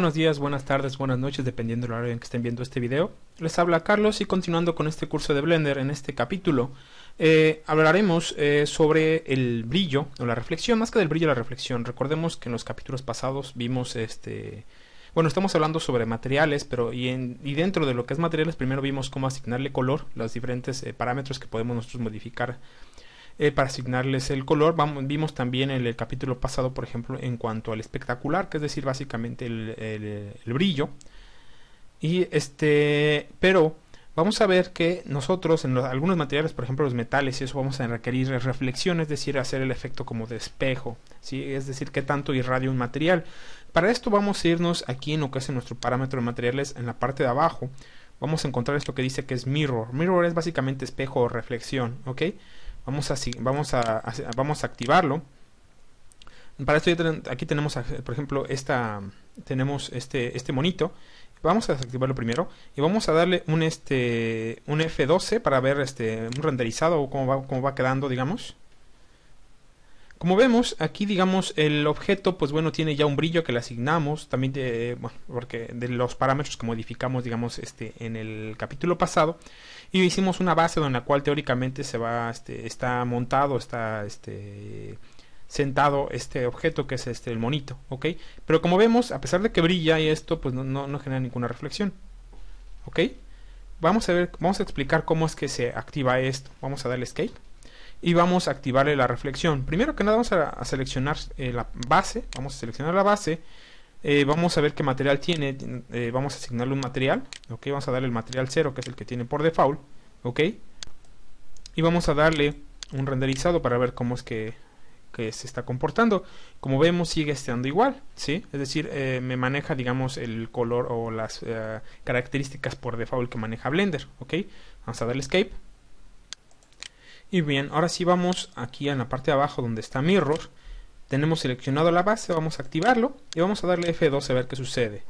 buenos días, buenas tardes, buenas noches, dependiendo del horario en que estén viendo este video. Les habla Carlos y continuando con este curso de Blender, en este capítulo hablaremos sobre el brillo o la reflexión, más que del brillo la reflexión. Recordemos que en los capítulos pasados vimos bueno, estamos hablando sobre materiales, pero y dentro de lo que es materiales, primero vimos cómo asignarle color, los diferentes parámetros que podemos nosotros modificar para asignarles el color. Vimos también en el capítulo pasado, por ejemplo, en cuanto al espectacular, que es decir, básicamente el brillo. Y pero vamos a ver que nosotros en algunos materiales, por ejemplo los metales y eso, vamos a requerir reflexión, es decir, hacer el efecto como de espejo, ¿sí? Es decir, qué tanto irradia un material. Para esto vamos a irnos aquí en lo que es en nuestro parámetro de materiales, en la parte de abajo. Vamos a encontrar esto que dice que es mirror. Mirror es básicamente espejo o reflexión, ¿ok? Vamos a activarlo. Para esto aquí tenemos, por ejemplo, tenemos este monito. Vamos a desactivarlo primero y vamos a darle un F12 para ver un renderizado o cómo va quedando, digamos. Como vemos aquí, digamos, el objeto, pues bueno, tiene ya un brillo que le asignamos, también bueno, porque de los parámetros que modificamos, digamos, en el capítulo pasado, y hicimos una base en la cual teóricamente está montado, está sentado este objeto que es el monito, ¿ok? Pero como vemos, a pesar de que brilla y esto, pues no genera ninguna reflexión, ¿ok? Vamos a explicar cómo es que se activa esto. Vamos a darle escape y vamos a activarle la reflexión. Primero que nada vamos a seleccionar la base. Vamos a seleccionar la base. Vamos a ver qué material tiene. Vamos a asignarle un material. ¿Ok? Vamos a darle el material 0, que es el que tiene por default. ¿Ok? Y vamos a darle un renderizado para ver cómo es que se está comportando. Como vemos, sigue estando igual, ¿sí? Es decir, me maneja, digamos, el color o las características por default que maneja Blender. ¿Ok? Vamos a darle escape. Y bien, ahora sí vamos aquí en la parte de abajo donde está Mirror. Tenemos seleccionado la base, vamos a activarlo y vamos a darle F12 a ver qué sucede.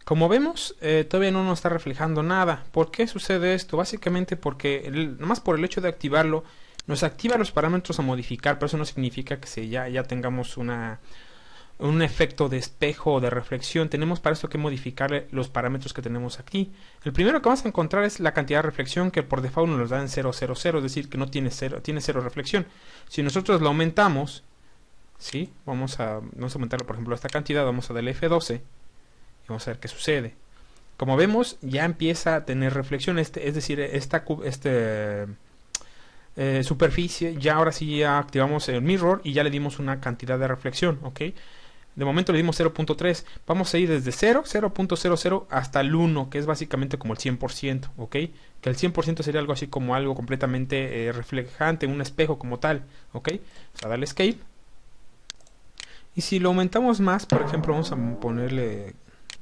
Como vemos, todavía no nos está reflejando nada. ¿Por qué sucede esto? Básicamente porque, nomás por el hecho de activarlo, nos activa los parámetros a modificar, pero eso no significa que ya tengamos un efecto de espejo o de reflexión. Tenemos para esto que modificar los parámetros que tenemos aquí. El primero que vamos a encontrar es la cantidad de reflexión, que por default nos da en 000, es decir, que no tiene cero reflexión. Si nosotros lo aumentamos, ¿sí? Vamos a aumentarlo, por ejemplo, a esta cantidad, vamos a darle F12 y vamos a ver qué sucede. Como vemos, ya empieza a tener reflexión, es decir, esta superficie, ya ahora sí ya activamos el mirror y ya le dimos una cantidad de reflexión, ¿ok? De momento le dimos 0.3. Vamos a ir desde 0, 0.00 hasta el 1, que es básicamente como el 100%, ¿ok? Que el 100% sería algo así como algo completamente reflejante, un espejo como tal, ¿ok? Vamos a darle escape. Y si lo aumentamos más, por ejemplo, vamos a ponerle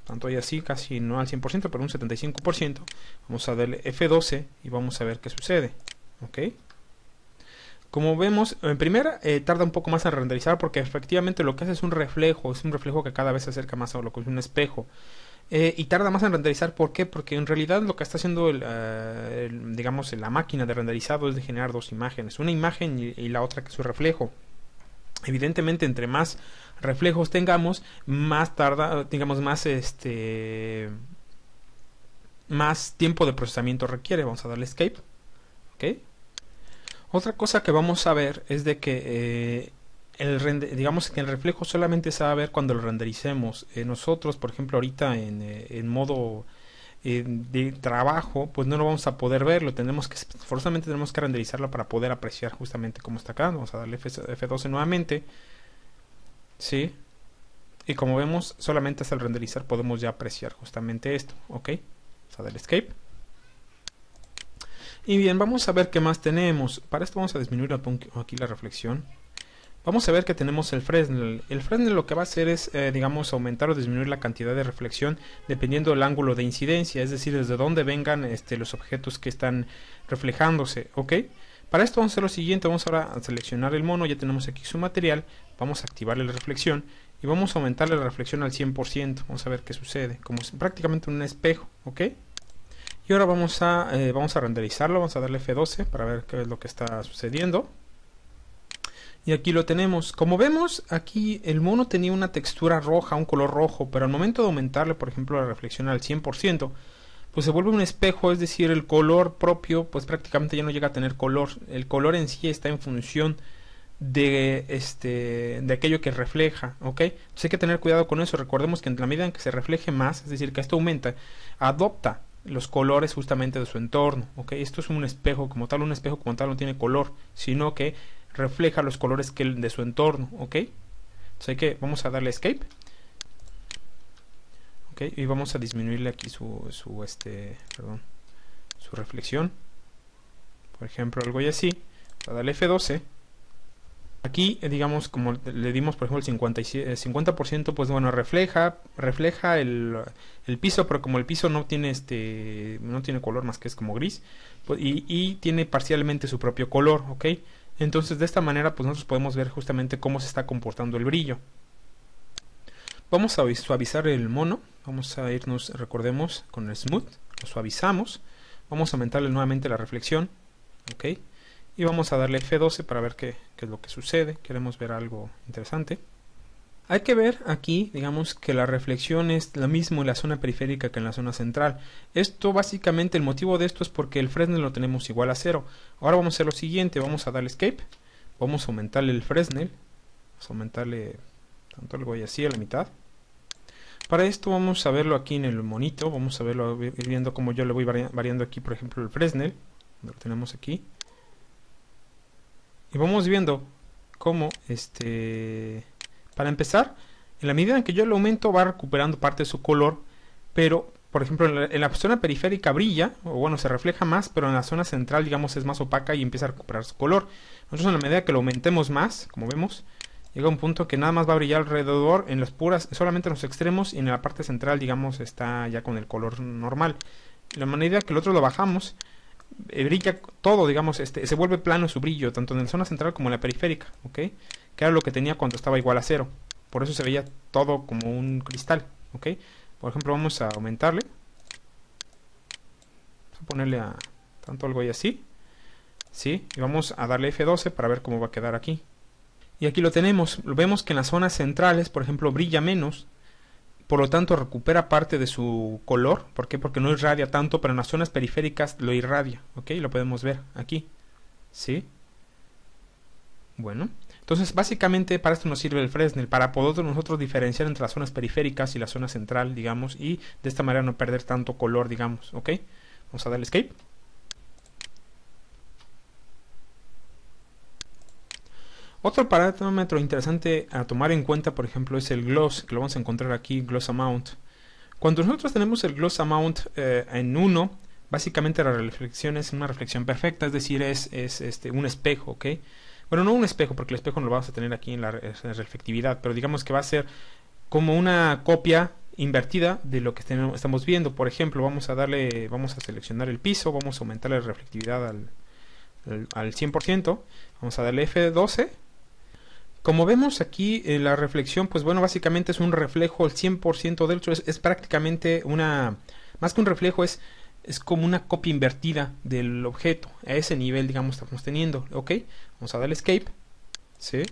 tanto ahí así, casi no al 100%, pero un 75%. Vamos a darle F12 y vamos a ver qué sucede, ¿ok? Como vemos, en primera tarda un poco más en renderizar porque efectivamente lo que hace es un reflejo que cada vez se acerca más a lo que es un espejo. Y tarda más en renderizar, ¿por qué? Porque en realidad lo que está haciendo digamos, la máquina de renderizado es de generar dos imágenes, una imagen y la otra que es su reflejo. Evidentemente, entre más reflejos tengamos, más tarda, digamos, más tiempo de procesamiento requiere. Vamos a darle escape, ¿ok? Otra cosa que vamos a ver es de que digamos que el reflejo solamente se va a ver cuando lo rendericemos. Nosotros, por ejemplo, ahorita en modo de trabajo, pues no lo vamos a poder ver, forzosamente tenemos que renderizarlo para poder apreciar justamente cómo está acá. Vamos a darle F12 nuevamente, ¿sí? Y como vemos, solamente hasta el renderizar podemos ya apreciar justamente esto, ¿ok? Vamos a darle escape. Y bien, vamos a ver qué más tenemos. Para esto vamos a disminuir aquí la reflexión. Vamos a ver que tenemos el Fresnel. El Fresnel lo que va a hacer es, digamos, aumentar o disminuir la cantidad de reflexión dependiendo del ángulo de incidencia, es decir, desde dónde vengan los objetos que están reflejándose, ¿ok? Para esto vamos a hacer lo siguiente, vamos ahora a seleccionar el mono, ya tenemos aquí su material, vamos a activarle la reflexión y vamos a aumentarle la reflexión al 100%, vamos a ver qué sucede, como es prácticamente un espejo, ¿ok? Y ahora vamos a renderizarlo, vamos a darle F12 para ver qué es lo que está sucediendo. Y aquí lo tenemos. Como vemos, aquí el mono tenía una textura roja, un color rojo, pero al momento de aumentarle, por ejemplo, la reflexión al 100%, pues se vuelve un espejo, es decir, el color propio, pues prácticamente ya no llega a tener color. El color en sí está en función de aquello que refleja, ¿ok? Entonces hay que tener cuidado con eso. Recordemos que en la medida en que se refleje más, es decir, que esto aumenta, adopta los colores justamente de su entorno, ¿ok? Esto es un espejo como tal. Un espejo como tal no tiene color, sino que refleja los colores de su entorno, ¿ok? Entonces vamos a darle escape, ¿ok? Y vamos a disminuirle aquí su reflexión, por ejemplo, algo así. Vamos a darle F12. Aquí, digamos, como le dimos, por ejemplo, el 50%, pues bueno, refleja el piso, pero como el piso no tiene no tiene color más que es como gris, pues, y tiene parcialmente su propio color, ¿ok? Entonces, de esta manera, pues nosotros podemos ver justamente cómo se está comportando el brillo. Vamos a suavizar el mono. Vamos a irnos, recordemos, con el Smooth. Lo suavizamos. Vamos a aumentarle nuevamente la reflexión, ¿ok? Y vamos a darle F12 para ver qué es lo que sucede. Queremos ver algo interesante. Hay que ver aquí, digamos, que la reflexión es la misma en la zona periférica que en la zona central. Esto básicamente, el motivo de esto es porque el Fresnel lo tenemos igual a 0. Ahora vamos a hacer lo siguiente, vamos a darle Escape. Vamos a aumentarle el Fresnel. Vamos a aumentarle tanto algo así a la mitad. Para esto vamos a verlo aquí en el monito. Vamos a verlo, ir viendo cómo yo le voy variando aquí, por ejemplo, el Fresnel. Lo tenemos aquí. Y vamos viendo cómo para empezar, en la medida en que yo lo aumento va recuperando parte de su color, pero por ejemplo en la zona periférica brilla, o bueno, se refleja más, pero en la zona central, digamos, es más opaca y empieza a recuperar su color. Nosotros en la medida que lo aumentemos más, como vemos, llega un punto que nada más va a brillar alrededor, en las puras, solamente en los extremos, y en la parte central, digamos, está ya con el color normal. En la medida que el otro lo bajamos, brilla todo, digamos, se vuelve plano su brillo, tanto en la zona central como en la periférica, ¿ok? Que era lo que tenía cuando estaba igual a 0. Por eso se veía todo como un cristal, ¿ok? Por ejemplo, vamos a aumentarle. Vamos a ponerle a tanto algo así, ¿sí? Y vamos a darle F12 para ver cómo va a quedar aquí. Y aquí lo tenemos. Vemos que en las zonas centrales, por ejemplo, brilla menos. Por lo tanto, recupera parte de su color. ¿Por qué? Porque no irradia tanto, pero en las zonas periféricas lo irradia, ¿ok? Lo podemos ver aquí, ¿sí? Bueno, entonces básicamente para esto nos sirve el Fresnel, para poder nosotros diferenciar entre las zonas periféricas y la zona central, digamos, y de esta manera no perder tanto color, digamos, ¿ok? Vamos a darle Escape. Otro parámetro interesante a tomar en cuenta, por ejemplo, es el gloss, que lo vamos a encontrar aquí, gloss amount. Cuando nosotros tenemos el gloss amount en 1, básicamente la reflexión es una reflexión perfecta, es decir, es un espejo, ¿ok? Bueno, no un espejo, porque el espejo no lo vamos a tener aquí en la reflectividad, pero digamos que va a ser como una copia invertida de lo que estamos viendo. Por ejemplo, vamos a seleccionar el piso, vamos a aumentar la reflectividad al 100%, vamos a darle F12. Como vemos aquí, la reflexión, pues bueno, básicamente es un reflejo al 100% del hecho, es prácticamente más que un reflejo, es como una copia invertida del objeto. A ese nivel, digamos, estamos teniendo, ¿ok? Vamos a darle Escape, ¿sí?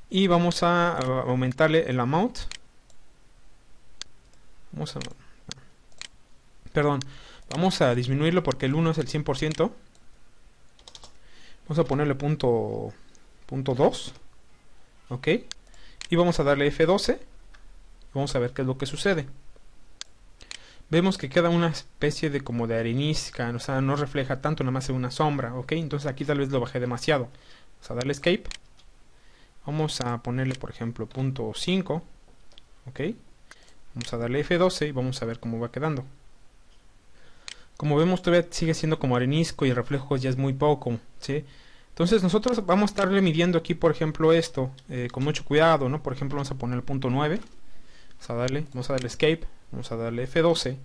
Y vamos a aumentarle el amount. Vamos a disminuirlo porque el 1 es el 100%. Vamos a ponerle punto 2, ok, y vamos a darle F12. Vamos a ver qué es lo que sucede. Vemos que queda una especie de como de arenisca, o sea, no refleja tanto, nada más es una sombra, ok. Entonces aquí tal vez lo bajé demasiado. Vamos a darle Escape. Vamos a ponerle, por ejemplo, punto 5, ok. Vamos a darle F12 y vamos a ver cómo va quedando. Como vemos, todavía sigue siendo como arenisco y el reflejo ya es muy poco, ¿sí? Entonces nosotros vamos a estarle midiendo aquí, por ejemplo, esto con mucho cuidado, ¿no? Por ejemplo, vamos a poner el punto 9, vamos a darle Escape, vamos a darle F12,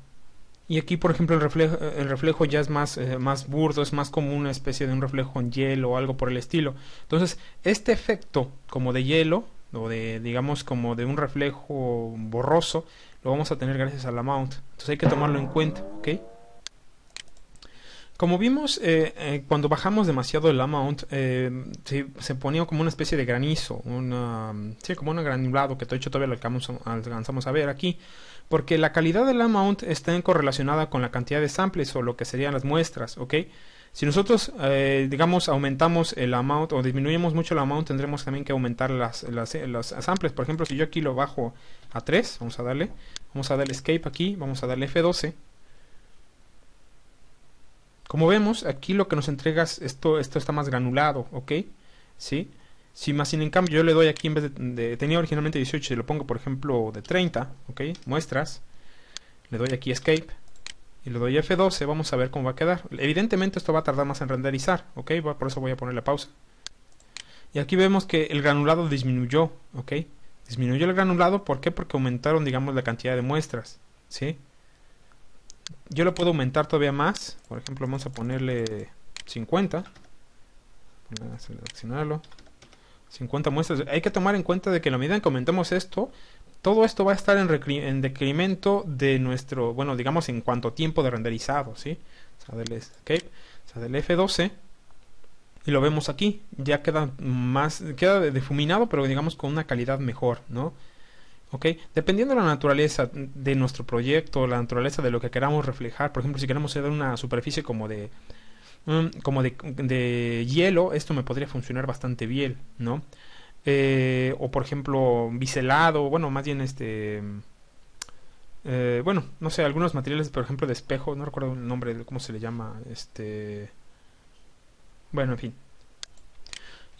y aquí, por ejemplo, el reflejo ya es más burdo, es más como una especie de un reflejo en hielo o algo por el estilo. Entonces, este efecto como de hielo, o de, digamos, como de un reflejo borroso, lo vamos a tener gracias a la mount. Entonces hay que tomarlo en cuenta, ¿ok? Como vimos, cuando bajamos demasiado el amount, se ponía como una especie de granizo, sí, como un granulado, que de hecho todavía lo alcanzamos a ver aquí, porque la calidad del amount está correlacionada con la cantidad de samples o lo que serían las muestras, ¿ok? Si nosotros, digamos, aumentamos el amount o disminuimos mucho el amount, tendremos también que aumentar los samples. Por ejemplo, si yo aquí lo bajo a 3, vamos a darle escape aquí, vamos a darle F12. Como vemos, aquí lo que nos entrega es esto está más granulado, ¿ok? ¿Sí? Si más sin en cambio yo le doy aquí, en vez tenía originalmente 18, y lo pongo por ejemplo de 30, ¿ok? Muestras, le doy aquí Escape, y le doy F12, vamos a ver cómo va a quedar. Evidentemente esto va a tardar más en renderizar, ¿ok? Por eso voy a ponerle pausa. Y aquí vemos que el granulado disminuyó, ¿ok? Disminuyó el granulado, ¿por qué? Porque aumentaron, digamos, la cantidad de muestras, ¿sí? Yo lo puedo aumentar todavía más. Por ejemplo, vamos a ponerle 50. Vamos a seleccionarlo. 50 muestras. Hay que tomar en cuenta de que a la medida en que aumentemos esto, todo esto va a estar en decremento de nuestro, bueno, digamos en cuanto a tiempo de renderizado, ¿sí? O sea, del escape, o sea, del F12. Y lo vemos aquí. Ya queda difuminado, pero digamos con una calidad mejor, ¿no? ¿Okay? Dependiendo de la naturaleza de nuestro proyecto, la naturaleza de lo que queramos reflejar, por ejemplo, si queremos hacer una superficie como de hielo, esto me podría funcionar bastante bien, ¿no? O por ejemplo, biselado, bueno, más bien bueno, no sé, algunos materiales, por ejemplo, de espejo, no recuerdo el nombre de cómo se le llama, bueno, en fin.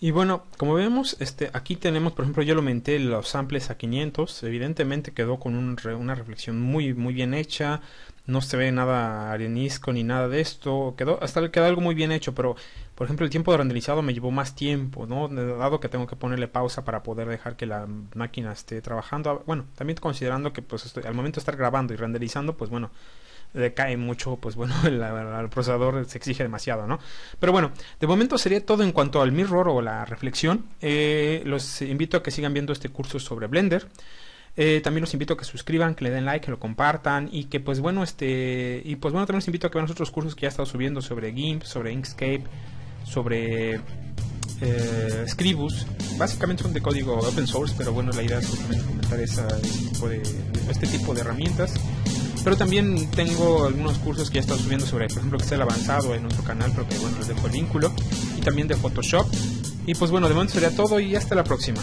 Y bueno, como vemos, aquí tenemos, por ejemplo, yo lo aumenté los samples a 500. Evidentemente quedó con una reflexión muy bien hecha. No se ve nada arenisco ni nada de esto. Quedó algo muy bien hecho, pero por ejemplo el tiempo de renderizado me llevó más tiempo, ¿no? Dado que tengo que ponerle pausa para poder dejar que la máquina esté trabajando. Bueno, también considerando que pues al momento de estar grabando y renderizando, pues bueno, decae mucho, pues bueno, el procesador se exige demasiado, ¿no? Pero bueno, de momento sería todo en cuanto al mirror o la reflexión. Los invito a que sigan viendo este curso sobre Blender. También los invito a que suscriban, que le den like, que lo compartan y que pues bueno, y pues bueno, también los invito a que vean los otros cursos que ya he estado subiendo sobre GIMP, sobre Inkscape, sobre Scribus. Básicamente son de código open source, pero bueno, la idea es justamente comentar este tipo de herramientas. Pero también tengo algunos cursos que ya he estado subiendo sobre, por ejemplo, Excel avanzado en nuestro canal, pero que bueno, les dejo el vínculo, y también de Photoshop. Y pues bueno, de momento sería todo y hasta la próxima.